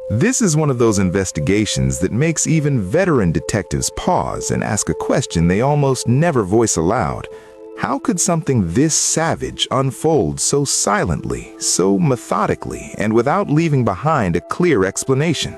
This is one of those investigations that makes even veteran detectives pause and ask a question they almost never voice aloud. How could something this savage unfold so silently, so methodically, and without leaving behind a clear explanation?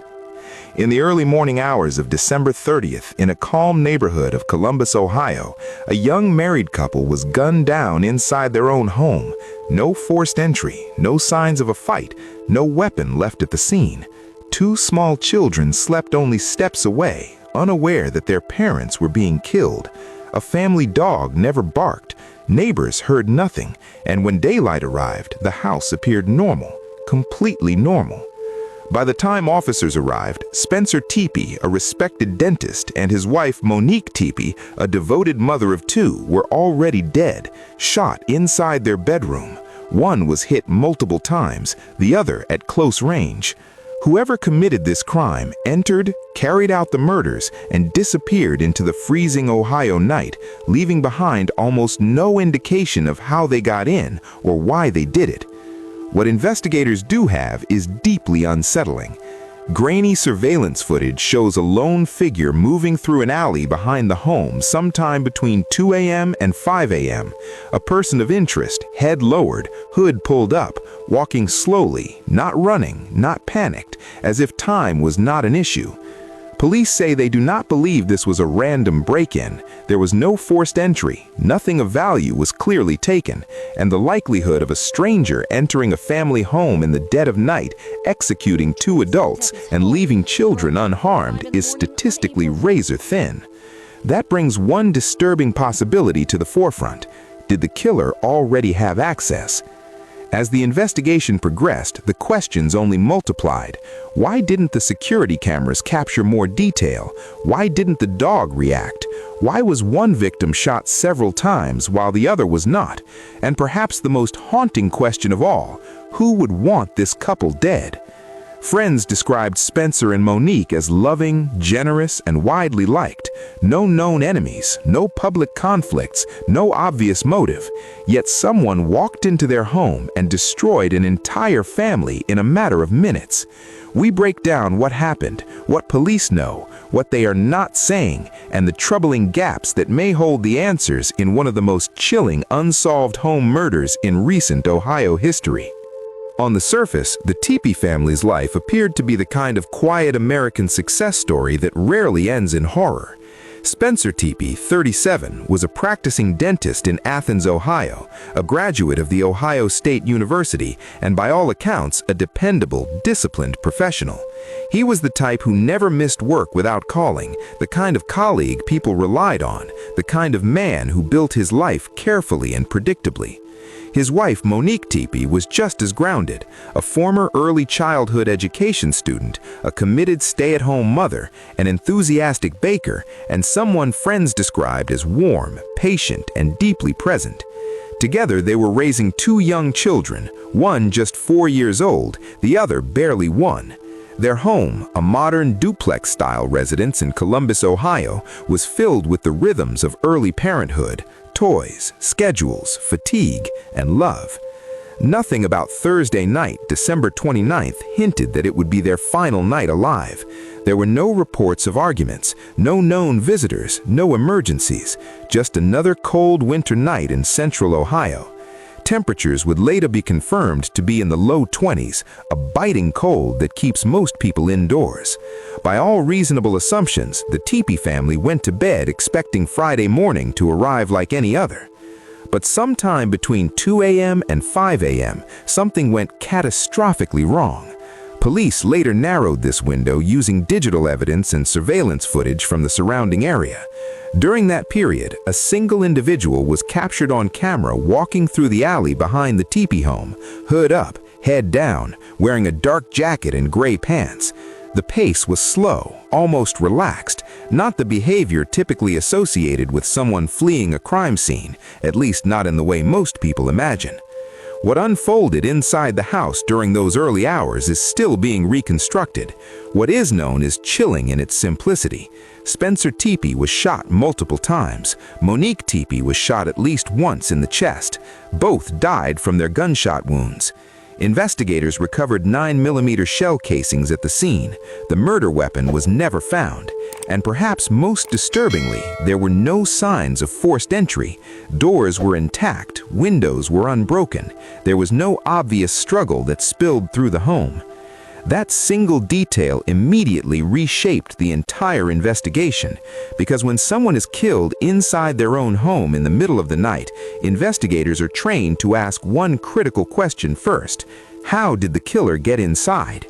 In the early morning hours of December 30th, in a calm neighborhood of Columbus, Ohio, a young married couple was gunned down inside their own home. No forced entry, no signs of a fight, no weapon left at the scene. Two small children slept only steps away, unaware that their parents were being killed. A family dog never barked, neighbors heard nothing, and when daylight arrived, the house appeared normal, completely normal. By the time officers arrived, Spencer Teepe, a respected dentist, and his wife Monique Teepe, a devoted mother of two, were already dead, shot inside their bedroom. One was hit multiple times, the other at close range. Whoever committed this crime entered, carried out the murders, and disappeared into the freezing Ohio night, leaving behind almost no indication of how they got in or why they did it. What investigators do have is deeply unsettling. Grainy surveillance footage shows a lone figure moving through an alley behind the home sometime between 2 a.m. and 5 a.m. A person of interest, head lowered, hood pulled up, walking slowly, not running, not panicked, as if time was not an issue. Police say they do not believe this was a random break-in. There was no forced entry, nothing of value was clearly taken, and the likelihood of a stranger entering a family home in the dead of night, executing two adults, and leaving children unharmed is statistically razor thin. That brings one disturbing possibility to the forefront. Did the killer already have access? As the investigation progressed, the questions only multiplied. Why didn't the security cameras capture more detail? Why didn't the dog react? Why was one victim shot several times while the other was not? And perhaps the most haunting question of all, who would want this couple dead? Friends described Spencer and Monique as loving, generous, and widely liked. No known enemies, no public conflicts, no obvious motive. Yet someone walked into their home and destroyed an entire family in a matter of minutes. We break down what happened, what police know, what they are not saying, and the troubling gaps that may hold the answers in one of the most chilling unsolved home murders in recent Ohio history. On the surface, the Tepe family's life appeared to be the kind of quiet American success story that rarely ends in horror. Spencer Tepe, 37, was a practicing dentist in Athens, Ohio, a graduate of the Ohio State University, and by all accounts, a dependable, disciplined professional. He was the type who never missed work without calling, the kind of colleague people relied on, the kind of man who built his life carefully and predictably. His wife, Monique Teepe, was just as grounded, a former early childhood education student, a committed stay-at-home mother, an enthusiastic baker, and someone friends described as warm, patient, and deeply present. Together, they were raising two young children, one just 4 years old, the other barely 1. Their home, a modern duplex-style residence in Columbus, Ohio, was filled with the rhythms of early parenthood, toys, schedules, fatigue, and love. Nothing about Thursday night, December 29th, hinted that it would be their final night alive. There were no reports of arguments, no known visitors, no emergencies, just another cold winter night in central Ohio. Temperatures would later be confirmed to be in the low 20s, a biting cold that keeps most people indoors. By all reasonable assumptions, the Tepe family went to bed expecting Friday morning to arrive like any other. But sometime between 2 a.m. and 5 a.m., something went catastrophically wrong. Police later narrowed this window using digital evidence and surveillance footage from the surrounding area. During that period, a single individual was captured on camera walking through the alley behind the Tepe home, hood up, head down, wearing a dark jacket and gray pants. The pace was slow, almost relaxed, not the behavior typically associated with someone fleeing a crime scene, at least not in the way most people imagine. What unfolded inside the house during those early hours is still being reconstructed. What is known is chilling in its simplicity. Spencer Tepe was shot multiple times. Monique Teepe was shot at least once in the chest. Both died from their gunshot wounds. Investigators recovered 9mm shell casings at the scene. The murder weapon was never found. And perhaps most disturbingly, there were no signs of forced entry. Doors were intact, windows were unbroken. There was no obvious struggle that spilled through the home. That single detail immediately reshaped the entire investigation, because when someone is killed inside their own home in the middle of the night, investigators are trained to ask one critical question first: how did the killer get inside?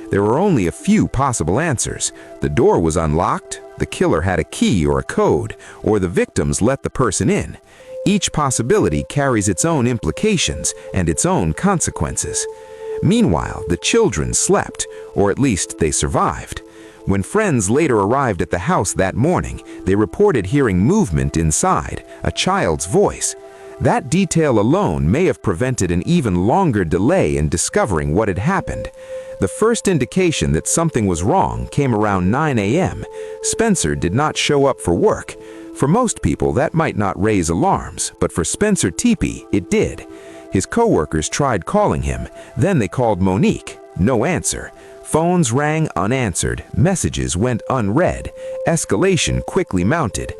There were only a few possible answers. The door was unlocked, the killer had a key or a code, or the victims let the person in. Each possibility carries its own implications and its own consequences. Meanwhile, the children slept, or at least they survived. When friends later arrived at the house that morning, they reported hearing movement inside, a child's voice. That detail alone may have prevented an even longer delay in discovering what had happened. The first indication that something was wrong came around 9 a.m. Spencer did not show up for work. For most people, that might not raise alarms, but for Spencer Teepe, it did. His co-workers tried calling him. Then they called Monique. No answer. Phones rang unanswered. Messages went unread. Escalation quickly mounted.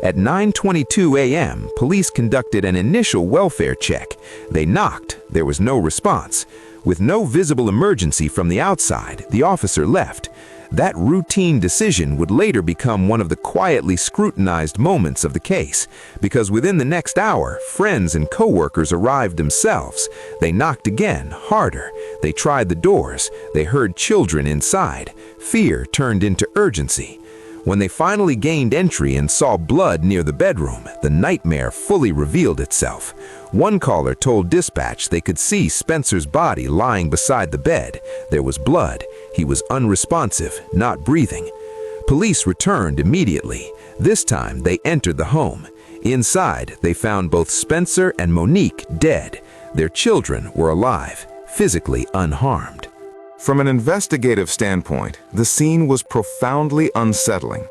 At 9:22 a.m., police conducted an initial welfare check. They knocked. There was no response. With no visible emergency from the outside, the officer left. That routine decision would later become one of the quietly scrutinized moments of the case, because within the next hour, friends and co-workers arrived themselves. They knocked again, harder. They tried the doors. They heard children inside. Fear turned into urgency. When they finally gained entry and saw blood near the bedroom, the nightmare fully revealed itself. One caller told dispatch they could see Spencer's body lying beside the bed. There was blood. He was unresponsive, not breathing. Police returned immediately. This time, they entered the home. Inside, they found both Spencer and Monique dead. Their children were alive, physically unharmed. From an investigative standpoint, the scene was profoundly unsettling.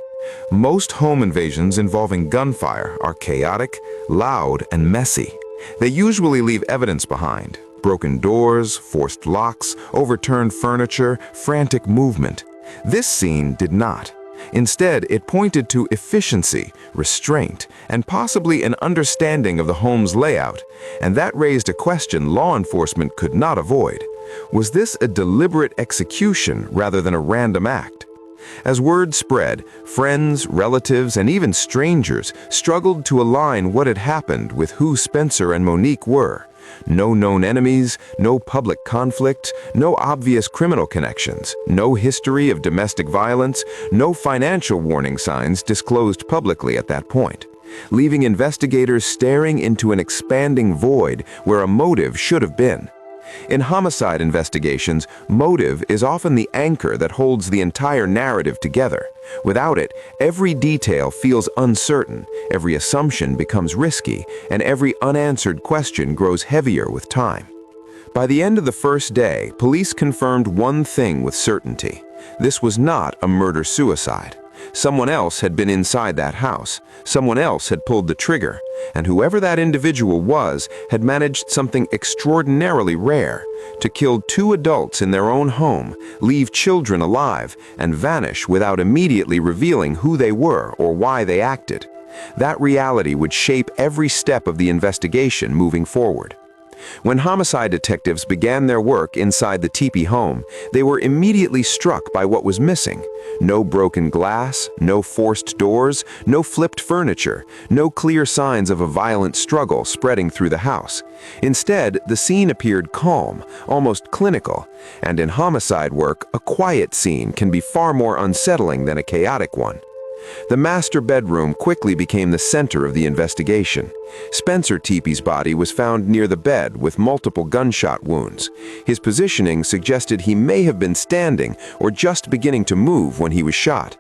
Most home invasions involving gunfire are chaotic, loud, and messy. They usually leave evidence behind: broken doors, forced locks, overturned furniture, frantic movement. This scene did not. Instead, it pointed to efficiency, restraint, and possibly an understanding of the home's layout, and that raised a question law enforcement could not avoid. Was this a deliberate execution rather than a random act? As word spread, friends, relatives, and even strangers struggled to align what had happened with who Spencer and Monique were. No known enemies, no public conflict, no obvious criminal connections, no history of domestic violence, no financial warning signs disclosed publicly at that point, leaving investigators staring into an expanding void where a motive should have been. In homicide investigations, motive is often the anchor that holds the entire narrative together. Without it, every detail feels uncertain, every assumption becomes risky, and every unanswered question grows heavier with time. By the end of the first day, police confirmed one thing with certainty: this was not a murder-suicide. Someone else had been inside that house. Someone else had pulled the trigger. And whoever that individual was had managed something extraordinarily rare: to kill two adults in their own home, leave children alive, and vanish without immediately revealing who they were or why they acted. That reality would shape every step of the investigation moving forward. When homicide detectives began their work inside the Tepe home, they were immediately struck by what was missing. No broken glass, no forced doors, no flipped furniture, no clear signs of a violent struggle spreading through the house. Instead, the scene appeared calm, almost clinical, and in homicide work, a quiet scene can be far more unsettling than a chaotic one. The master bedroom quickly became the center of the investigation. Spencer Teepe's body was found near the bed with multiple gunshot wounds. His positioning suggested he may have been standing or just beginning to move when he was shot.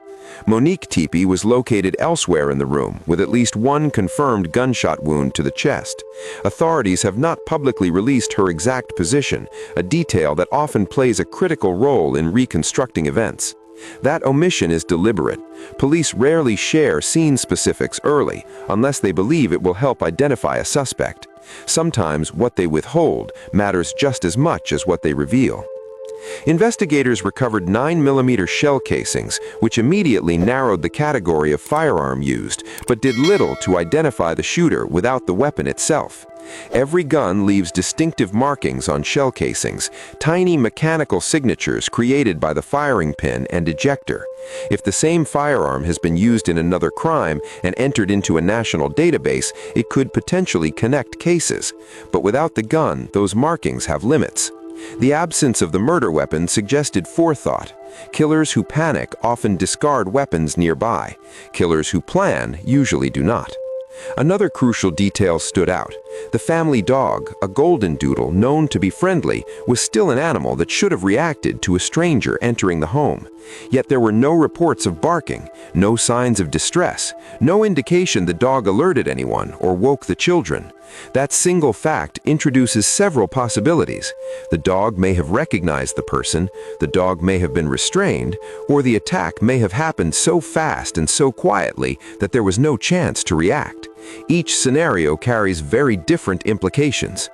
Monique Teepe was located elsewhere in the room with at least one confirmed gunshot wound to the chest. Authorities have not publicly released her exact position, a detail that often plays a critical role in reconstructing events. That omission is deliberate. Police rarely share scene specifics early unless they believe it will help identify a suspect. Sometimes what they withhold matters just as much as what they reveal. Investigators recovered 9mm shell casings, which immediately narrowed the category of firearm used, but did little to identify the shooter without the weapon itself. Every gun leaves distinctive markings on shell casings, tiny mechanical signatures created by the firing pin and ejector. If the same firearm has been used in another crime and entered into a national database, it could potentially connect cases. But without the gun, those markings have limits. The absence of the murder weapon suggested forethought. Killers who panic often discard weapons nearby. Killers who plan usually do not. Another crucial detail stood out. The family dog, a golden doodle known to be friendly, was still an animal that should have reacted to a stranger entering the home. Yet there were no reports of barking, no signs of distress, no indication the dog alerted anyone or woke the children. That single fact introduces several possibilities. The dog may have recognized the person, the dog may have been restrained, or the attack may have happened so fast and so quietly that there was no chance to react. Each scenario carries very different implications.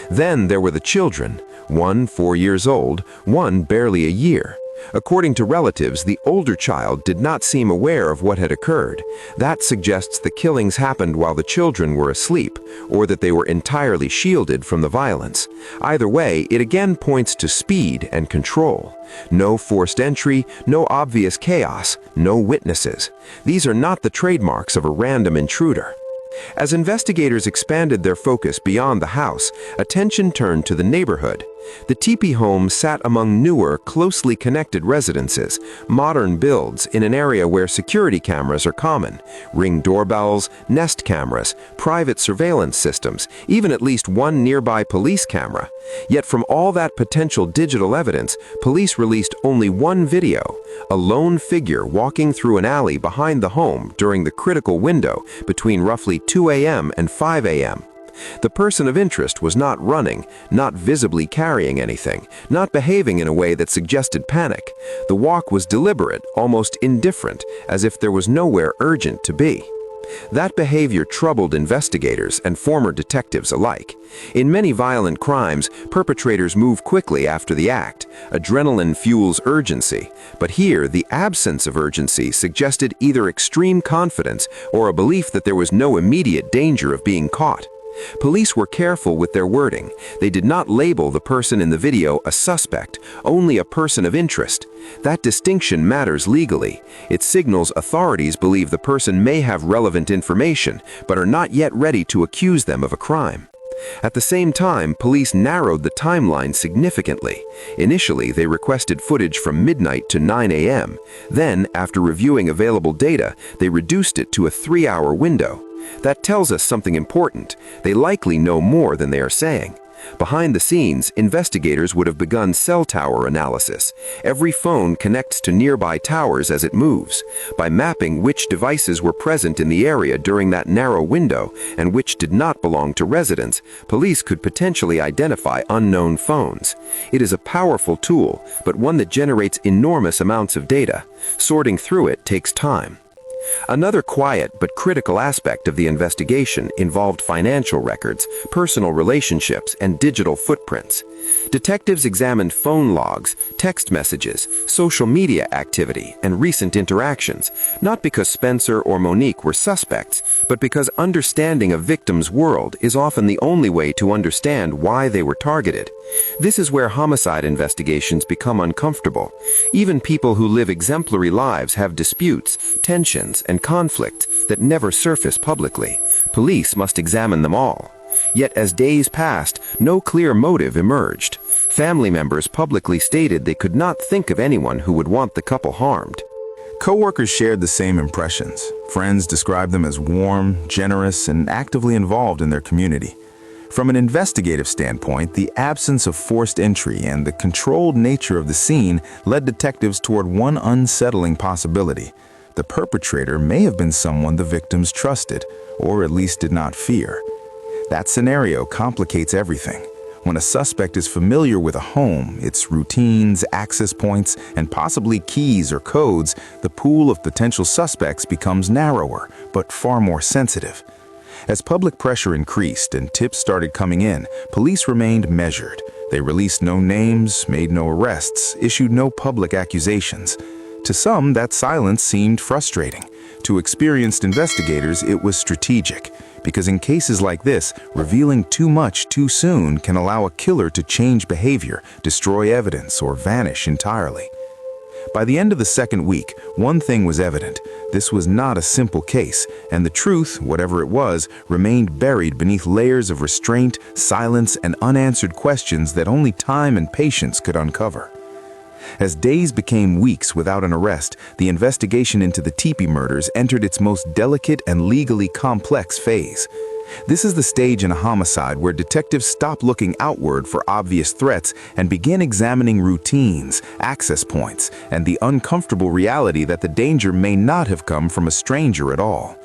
Then there were the children, one 4 years old, one barely a year. According to relatives, the older child did not seem aware of what had occurred. That suggests the killings happened while the children were asleep, or that they were entirely shielded from the violence. Either way, it again points to speed and control. No forced entry, no obvious chaos, no witnesses. These are not the trademarks of a random intruder. As investigators expanded their focus beyond the house, attention turned to the neighborhood. The Tepe home sat among newer, closely connected residences, modern builds in an area where security cameras are common, Ring doorbells, Nest cameras, private surveillance systems, even at least one nearby police camera. Yet from all that potential digital evidence, police released only one video, a lone figure walking through an alley behind the home during the critical window between roughly 2 a.m. and 5 a.m. The person of interest was not running, not visibly carrying anything, not behaving in a way that suggested panic. The walk was deliberate, almost indifferent, as if there was nowhere urgent to be. That behavior troubled investigators and former detectives alike. In many violent crimes, perpetrators move quickly after the act. Adrenaline fuels urgency. But here, the absence of urgency suggested either extreme confidence or a belief that there was no immediate danger of being caught. Police were careful with their wording. They did not label the person in the video a suspect, only a person of interest. That distinction matters legally. It signals authorities believe the person may have relevant information, but are not yet ready to accuse them of a crime. At the same time, police narrowed the timeline significantly. Initially, they requested footage from midnight to 9 a.m. Then, after reviewing available data, they reduced it to a 3-hour window. That tells us something important. They likely know more than they are saying. Behind the scenes, investigators would have begun cell tower analysis. Every phone connects to nearby towers as it moves. By mapping which devices were present in the area during that narrow window and which did not belong to residents, police could potentially identify unknown phones. It is a powerful tool, but one that generates enormous amounts of data. Sorting through it takes time. Another quiet but critical aspect of the investigation involved financial records, personal relationships, and digital footprints. Detectives examined phone logs, text messages, social media activity, and recent interactions, not because Spencer or Monique were suspects, but because understanding a victim's world is often the only way to understand why they were targeted. This is where homicide investigations become uncomfortable. Even people who live exemplary lives have disputes, tensions, and conflicts that never surface publicly. Police must examine them all. Yet as days passed, no clear motive emerged. Family members publicly stated they could not think of anyone who would want the couple harmed. Co-workers shared the same impressions. Friends described them as warm, generous, and actively involved in their community. From an investigative standpoint, the absence of forced entry and the controlled nature of the scene led detectives toward one unsettling possibility. The perpetrator may have been someone the victims trusted, or at least did not fear. That scenario complicates everything. When a suspect is familiar with a home, its routines, access points, and possibly keys or codes, the pool of potential suspects becomes narrower, but far more sensitive. As public pressure increased and tips started coming in, police remained measured. They released no names, made no arrests, issued no public accusations. To some, that silence seemed frustrating. To experienced investigators, it was strategic, because in cases like this, revealing too much too soon can allow a killer to change behavior, destroy evidence, or vanish entirely. By the end of the second week, one thing was evident. This was not a simple case, and the truth, whatever it was, remained buried beneath layers of restraint, silence, and unanswered questions that only time and patience could uncover. As days became weeks without an arrest, the investigation into the Tepe murders entered its most delicate and legally complex phase. This is the stage in a homicide where detectives stop looking outward for obvious threats and begin examining routines, access points, and the uncomfortable reality that the danger may not have come from a stranger at all.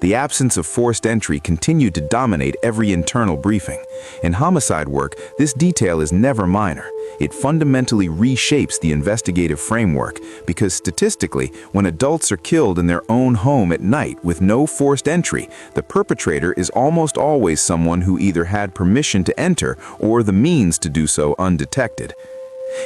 The absence of forced entry continued to dominate every internal briefing. In homicide work, this detail is never minor. It fundamentally reshapes the investigative framework because statistically, when adults are killed in their own home at night with no forced entry, the perpetrator is almost always someone who either had permission to enter or the means to do so undetected.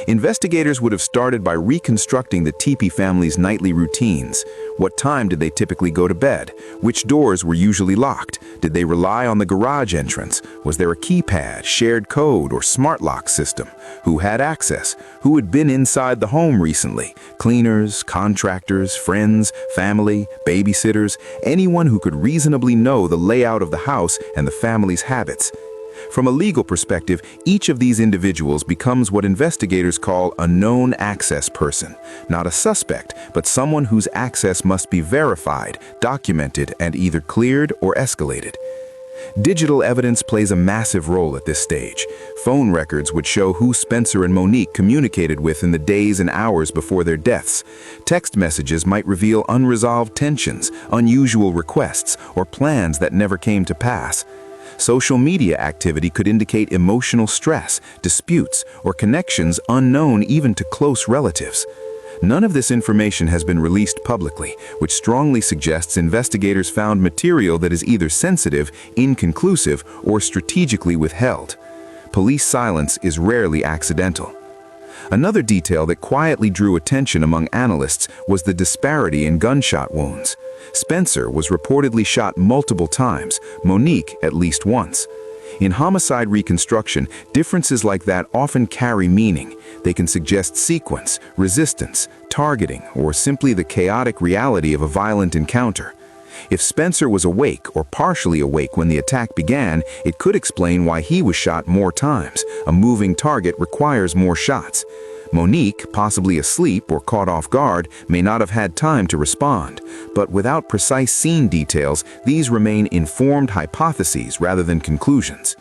Investigators would have started by reconstructing the Tepe family's nightly routines. What time did they typically go to bed? Which doors were usually locked? Did they rely on the garage entrance? Was there a keypad, shared code, or smart lock system? Who had access? Who had been inside the home recently? Cleaners, contractors, friends, family, babysitters, anyone who could reasonably know the layout of the house and the family's habits. From a legal perspective, each of these individuals becomes what investigators call a known access person, not a suspect, but someone whose access must be verified, documented, and either cleared or escalated. Digital evidence plays a massive role at this stage. Phone records would show who Spencer and Monique communicated with in the days and hours before their deaths. Text messages might reveal unresolved tensions, unusual requests, or plans that never came to pass. Social media activity could indicate emotional stress, disputes, or connections unknown even to close relatives. None of this information has been released publicly, which strongly suggests investigators found material that is either sensitive, inconclusive, or strategically withheld. Police silence is rarely accidental. Another detail that quietly drew attention among analysts was the disparity in gunshot wounds. Spencer was reportedly shot multiple times, Monique at least once. In homicide reconstruction, differences like that often carry meaning. They can suggest sequence, resistance, targeting, or simply the chaotic reality of a violent encounter. If Spencer was awake or partially awake when the attack began, it could explain why he was shot more times. A moving target requires more shots. Monique, possibly asleep or caught off guard, may not have had time to respond. But without precise scene details, these remain informed hypotheses rather than conclusions.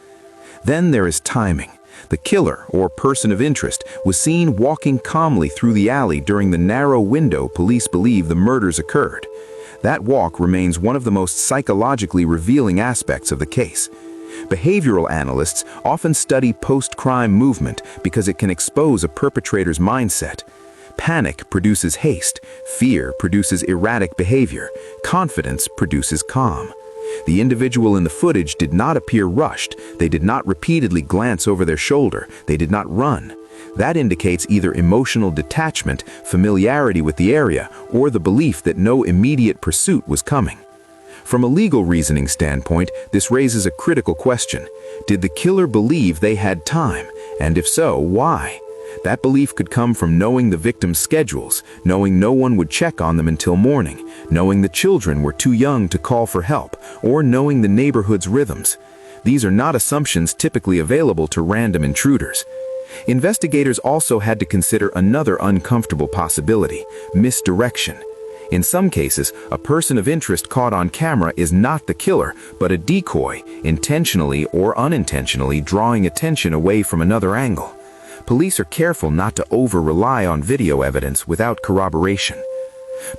Then there is timing. The killer, or person of interest, was seen walking calmly through the alley during the narrow window police believe the murders occurred. That walk remains one of the most psychologically revealing aspects of the case. Behavioral analysts often study post-crime movement because it can expose a perpetrator's mindset. Panic produces haste, fear produces erratic behavior, confidence produces calm. The individual in the footage did not appear rushed, they did not repeatedly glance over their shoulder, they did not run. That indicates either emotional detachment, familiarity with the area, or the belief that no immediate pursuit was coming. From a legal reasoning standpoint, this raises a critical question. Did the killer believe they had time? And if so, why? That belief could come from knowing the victim's schedules, knowing no one would check on them until morning, knowing the children were too young to call for help, or knowing the neighborhood's rhythms. These are not assumptions typically available to random intruders. Investigators also had to consider another uncomfortable possibility: misdirection. In some cases, a person of interest caught on camera is not the killer, but a decoy, intentionally or unintentionally drawing attention away from another angle. Police are careful not to over-rely on video evidence without corroboration.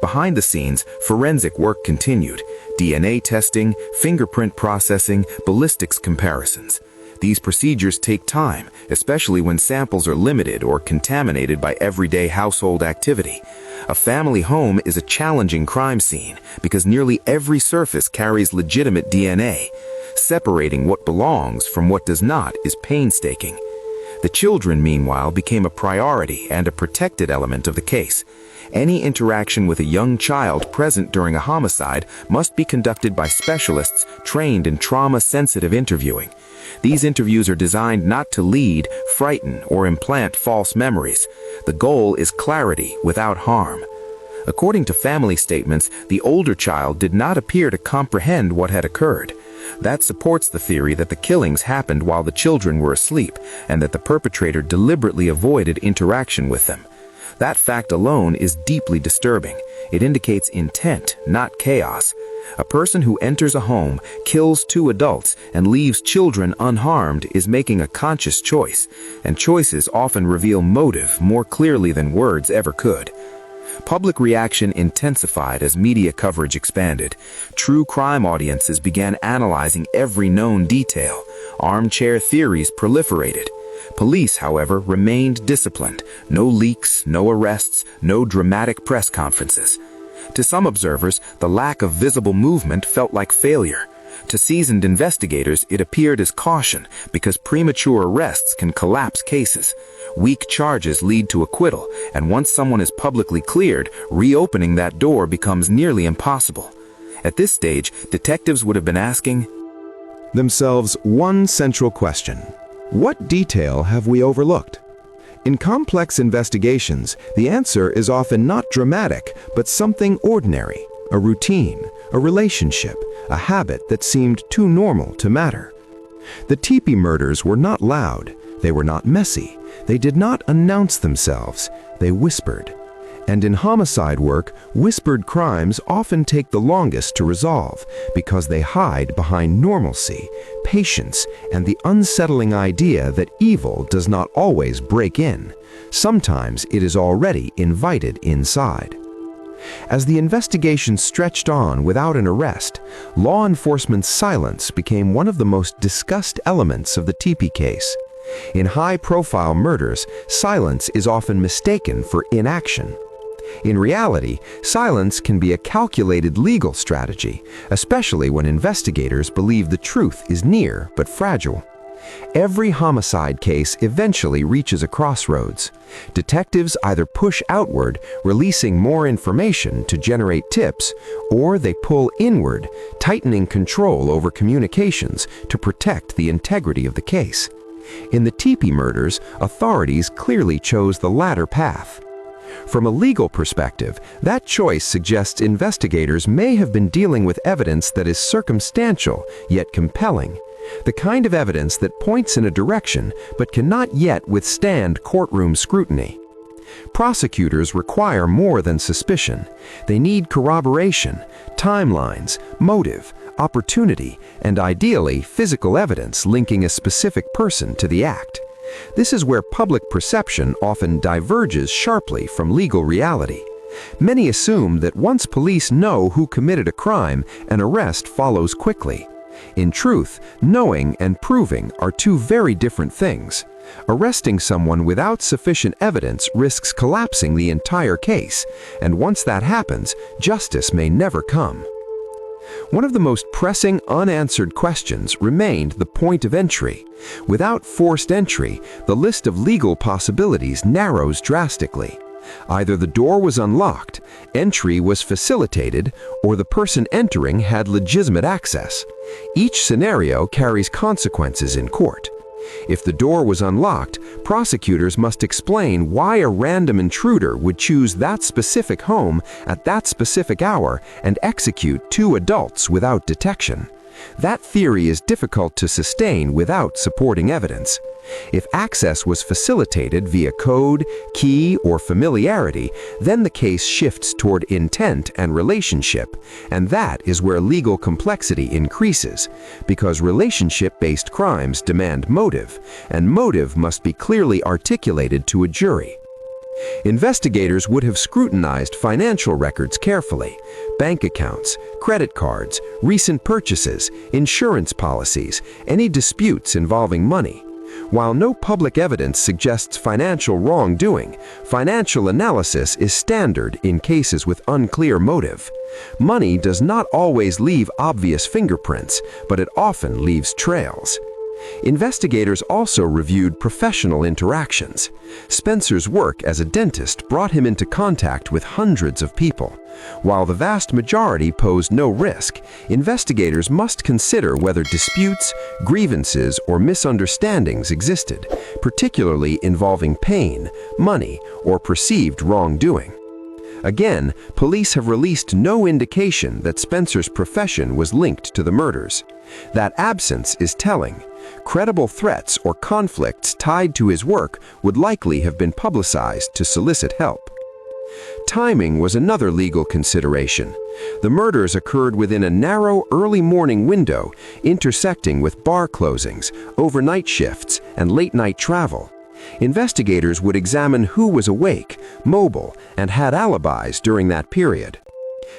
Behind the scenes, forensic work continued: DNA testing, fingerprint processing, ballistics comparisons. These procedures take time, especially when samples are limited or contaminated by everyday household activity. A family home is a challenging crime scene because nearly every surface carries legitimate DNA. Separating what belongs from what does not is painstaking. The children, meanwhile, became a priority and a protected element of the case. Any interaction with a young child present during a homicide must be conducted by specialists trained in trauma-sensitive interviewing. These interviews are designed not to lead, frighten, or implant false memories. The goal is clarity without harm. According to family statements, the older child did not appear to comprehend what had occurred. That supports the theory that the killings happened while the children were asleep and that the perpetrator deliberately avoided interaction with them. That fact alone is deeply disturbing. It indicates intent, not chaos. A person who enters a home, kills 2 adults, and leaves children unharmed is making a conscious choice, and choices often reveal motive more clearly than words ever could. Public reaction intensified as media coverage expanded. True crime audiences began analyzing every known detail. Armchair theories proliferated. Police, however, remained disciplined. No leaks, no arrests, no dramatic press conferences. To some observers, the lack of visible movement felt like failure. To seasoned investigators, it appeared as caution because premature arrests can collapse cases. Weak charges lead to acquittal, and once someone is publicly cleared, reopening that door becomes nearly impossible. At this stage, detectives would have been asking themselves one central question: what detail have we overlooked? In complex investigations, the answer is often not dramatic, but something ordinary, a routine, a relationship, a habit that seemed too normal to matter. The Tepe murders were not loud, they were not messy, they did not announce themselves, they whispered. And in homicide work, whispered crimes often take the longest to resolve because they hide behind normalcy, patience, and the unsettling idea that evil does not always break in. Sometimes it is already invited inside. As the investigation stretched on without an arrest, law enforcement's silence became one of the most discussed elements of the Tepe case. In high-profile murders, silence is often mistaken for inaction. In reality, silence can be a calculated legal strategy, especially when investigators believe the truth is near but fragile. Every homicide case eventually reaches a crossroads. Detectives either push outward, releasing more information to generate tips, or they pull inward, tightening control over communications to protect the integrity of the case. In the Tepe murders, authorities clearly chose the latter path. From a legal perspective, that choice suggests investigators may have been dealing with evidence that is circumstantial yet compelling, the kind of evidence that points in a direction but cannot yet withstand courtroom scrutiny. Prosecutors require more than suspicion. They need corroboration, timelines, motive, opportunity, and ideally physical evidence linking a specific person to the act. This is where public perception often diverges sharply from legal reality. Many assume that once police know who committed a crime, an arrest follows quickly. In truth, knowing and proving are 2 very different things. Arresting someone without sufficient evidence risks collapsing the entire case, and once that happens, justice may never come. One of the most pressing unanswered questions remained the point of entry. Without forced entry, the list of legal possibilities narrows drastically. Either the door was unlocked, entry was facilitated, or the person entering had legitimate access. Each scenario carries consequences in court. If the door was unlocked, prosecutors must explain why a random intruder would choose that specific home at that specific hour and execute 2 adults without detection. That theory is difficult to sustain without supporting evidence. If access was facilitated via code, key, or familiarity, then the case shifts toward intent and relationship, and that is where legal complexity increases, because relationship-based crimes demand motive, and motive must be clearly articulated to a jury. Investigators would have scrutinized financial records carefully: bank accounts, credit cards, recent purchases, insurance policies, any disputes involving money. While no public evidence suggests financial wrongdoing, financial analysis is standard in cases with unclear motive. Money does not always leave obvious fingerprints, but it often leaves trails. Investigators also reviewed professional interactions. Spencer's work as a dentist brought him into contact with hundreds of people. While the vast majority posed no risk, investigators must consider whether disputes, grievances, or misunderstandings existed, particularly involving pain, money, or perceived wrongdoing. Again, police have released no indication that Spencer's profession was linked to the murders. That absence is telling. Credible threats or conflicts tied to his work would likely have been publicized to solicit help. Timing was another legal consideration. The murders occurred within a narrow early morning window, intersecting with bar closings, overnight shifts, and late-night travel. Investigators would examine who was awake, mobile, and had alibis during that period.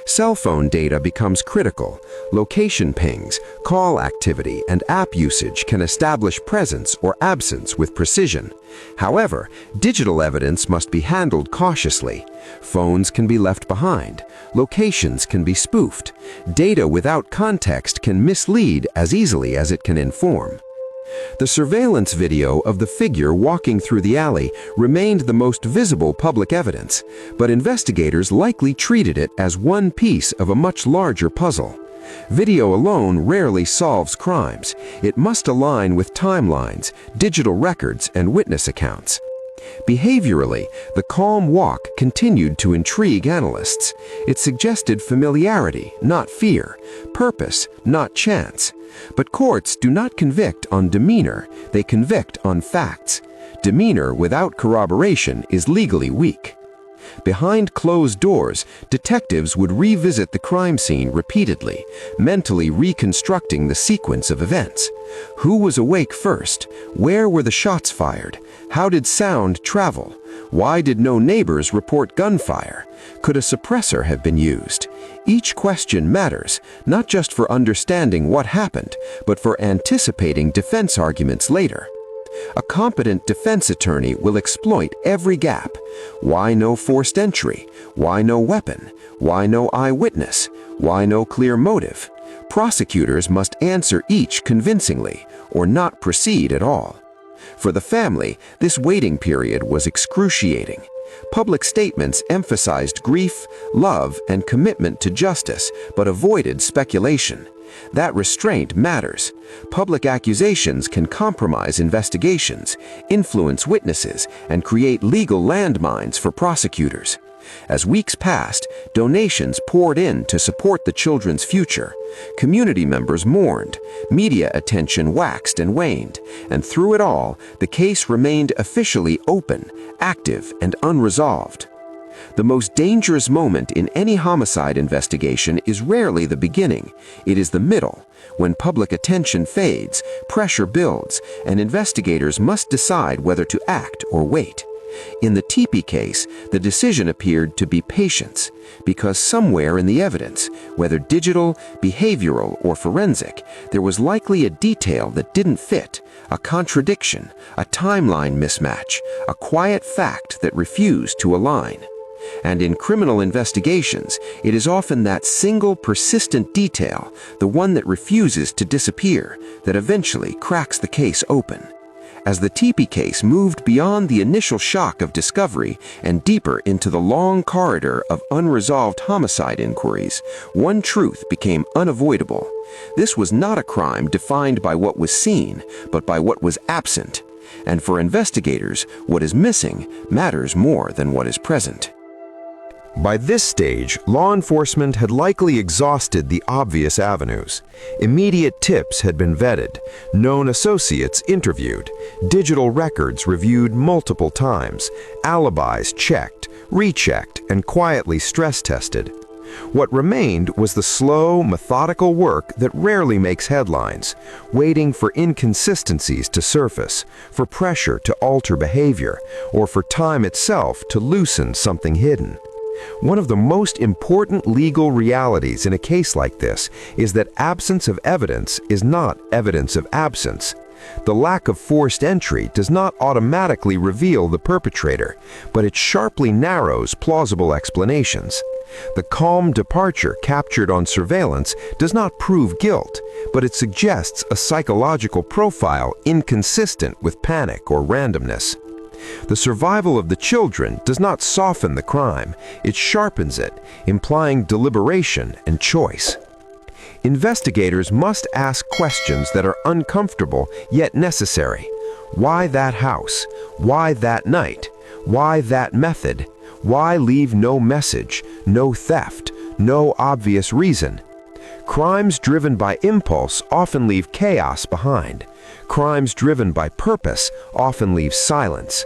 Cell phone data becomes critical. Location pings, call activity, and app usage can establish presence or absence with precision. However, digital evidence must be handled cautiously. Phones can be left behind. Locations can be spoofed. Data without context can mislead as easily as it can inform. The surveillance video of the figure walking through the alley remained the most visible public evidence, but investigators likely treated it as one piece of a much larger puzzle. Video alone rarely solves crimes. It must align with timelines, digital records, and witness accounts. Behaviorally, the calm walk continued to intrigue analysts. It suggested familiarity, not fear, purpose, not chance. But courts do not convict on demeanor, they convict on facts. Demeanor without corroboration is legally weak. Behind closed doors, detectives would revisit the crime scene repeatedly, mentally reconstructing the sequence of events. Who was awake first? Where were the shots fired? How did sound travel? Why did no neighbors report gunfire? Could a suppressor have been used? Each question matters, not just for understanding what happened, but for anticipating defense arguments later. A competent defense attorney will exploit every gap. Why no forced entry? Why no weapon? Why no eyewitness? Why no clear motive? Prosecutors must answer each convincingly, or not proceed at all. For the family, this waiting period was excruciating. Public statements emphasized grief, love, and commitment to justice, but avoided speculation. That restraint matters. Public accusations can compromise investigations, influence witnesses, and create legal landmines for prosecutors. As weeks passed, donations poured in to support the children's future. Community members mourned, media attention waxed and waned, and through it all, the case remained officially open, active, and unresolved. The most dangerous moment in any homicide investigation is rarely the beginning. It is the middle, when public attention fades, pressure builds, and investigators must decide whether to act or wait. In the Tepe case, the decision appeared to be patience, because somewhere in the evidence, whether digital, behavioral, or forensic, there was likely a detail that didn't fit, a contradiction, a timeline mismatch, a quiet fact that refused to align. And in criminal investigations, it is often that single persistent detail, the one that refuses to disappear, that eventually cracks the case open. As the Tepe case moved beyond the initial shock of discovery and deeper into the long corridor of unresolved homicide inquiries, one truth became unavoidable. This was not a crime defined by what was seen, but by what was absent. And for investigators, what is missing matters more than what is present. By this stage, law enforcement had likely exhausted the obvious avenues. Immediate tips had been vetted, known associates interviewed, digital records reviewed multiple times, alibis checked, rechecked, and quietly stress-tested. What remained was the slow, methodical work that rarely makes headlines, waiting for inconsistencies to surface, for pressure to alter behavior, or for time itself to loosen something hidden. One of the most important legal realities in a case like this is that absence of evidence is not evidence of absence. The lack of forced entry does not automatically reveal the perpetrator, but it sharply narrows plausible explanations. The calm departure captured on surveillance does not prove guilt, but it suggests a psychological profile inconsistent with panic or randomness. The survival of the children does not soften the crime, it sharpens it, implying deliberation and choice. Investigators must ask questions that are uncomfortable yet necessary. Why that house? Why that night? Why that method? Why leave no message, no theft, no obvious reason? Crimes driven by impulse often leave chaos behind. Crimes driven by purpose often leave silence.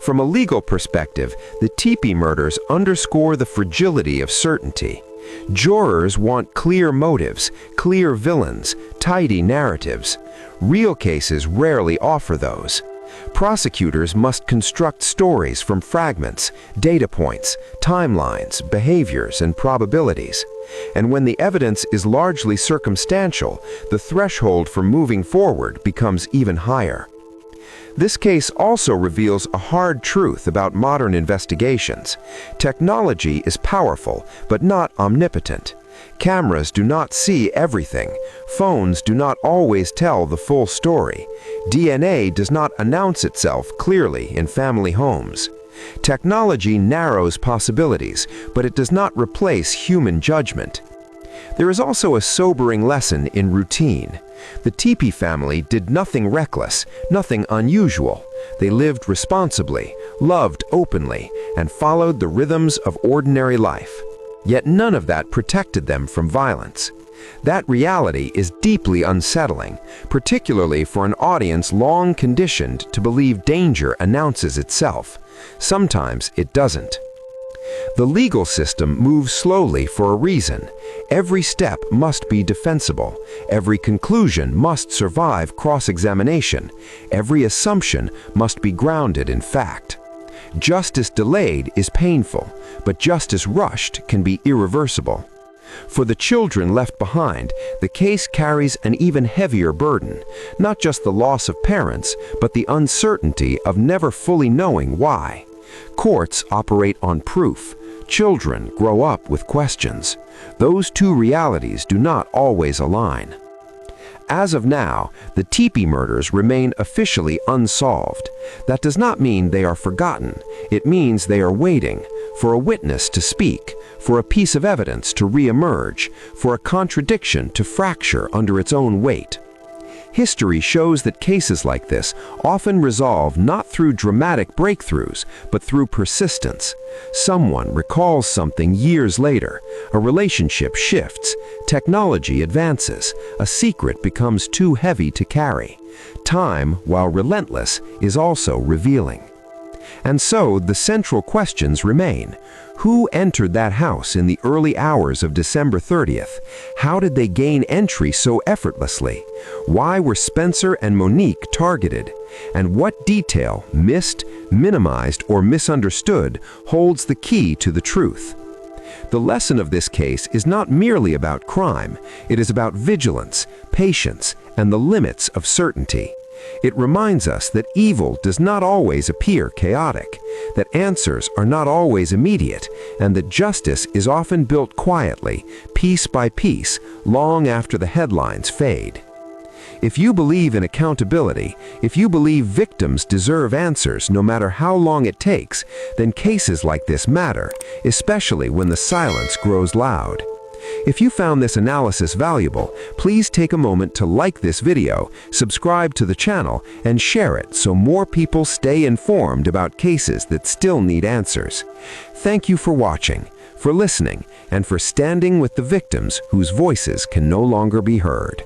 From a legal perspective, the Tepe murders underscore the fragility of certainty. Jurors want clear motives, clear villains, tidy narratives. Real cases rarely offer those. Prosecutors must construct stories from fragments, data points, timelines, behaviors, and probabilities. And when the evidence is largely circumstantial, the threshold for moving forward becomes even higher. This case also reveals a hard truth about modern investigations. Technology is powerful, but not omnipotent. Cameras do not see everything. Phones do not always tell the full story. DNA does not announce itself clearly in family homes. Technology narrows possibilities, but it does not replace human judgment. There is also a sobering lesson in routine. The Tepe family did nothing reckless, nothing unusual. They lived responsibly, loved openly, and followed the rhythms of ordinary life. Yet none of that protected them from violence. That reality is deeply unsettling, particularly for an audience long conditioned to believe danger announces itself. Sometimes it doesn't. The legal system moves slowly for a reason. Every step must be defensible. Every conclusion must survive cross-examination. Every assumption must be grounded in fact. Justice delayed is painful, but justice rushed can be irreversible. For the children left behind, the case carries an even heavier burden, not just the loss of parents, but the uncertainty of never fully knowing why. Courts operate on proof. Children grow up with questions. Those two realities do not always align. As of now, the Tepe murders remain officially unsolved. That does not mean they are forgotten. It means they are waiting for a witness to speak, for a piece of evidence to re-emerge, for a contradiction to fracture under its own weight. History shows that cases like this often resolve not through dramatic breakthroughs, but through persistence. Someone recalls something years later, a relationship shifts, technology advances, a secret becomes too heavy to carry. Time, while relentless, is also revealing. And so the central questions remain. Who entered that house in the early hours of December 30th? How did they gain entry so effortlessly? Why were Spencer and Monique targeted? And what detail, missed, minimized, or misunderstood, holds the key to the truth? The lesson of this case is not merely about crime. It is about vigilance, patience, and the limits of certainty. It reminds us that evil does not always appear chaotic, that answers are not always immediate, and that justice is often built quietly, piece by piece, long after the headlines fade. If you believe in accountability, if you believe victims deserve answers no matter how long it takes, then cases like this matter, especially when the silence grows loud. If you found this analysis valuable, please take a moment to like this video, subscribe to the channel, and share it so more people stay informed about cases that still need answers. Thank you for watching, for listening, and for standing with the victims whose voices can no longer be heard.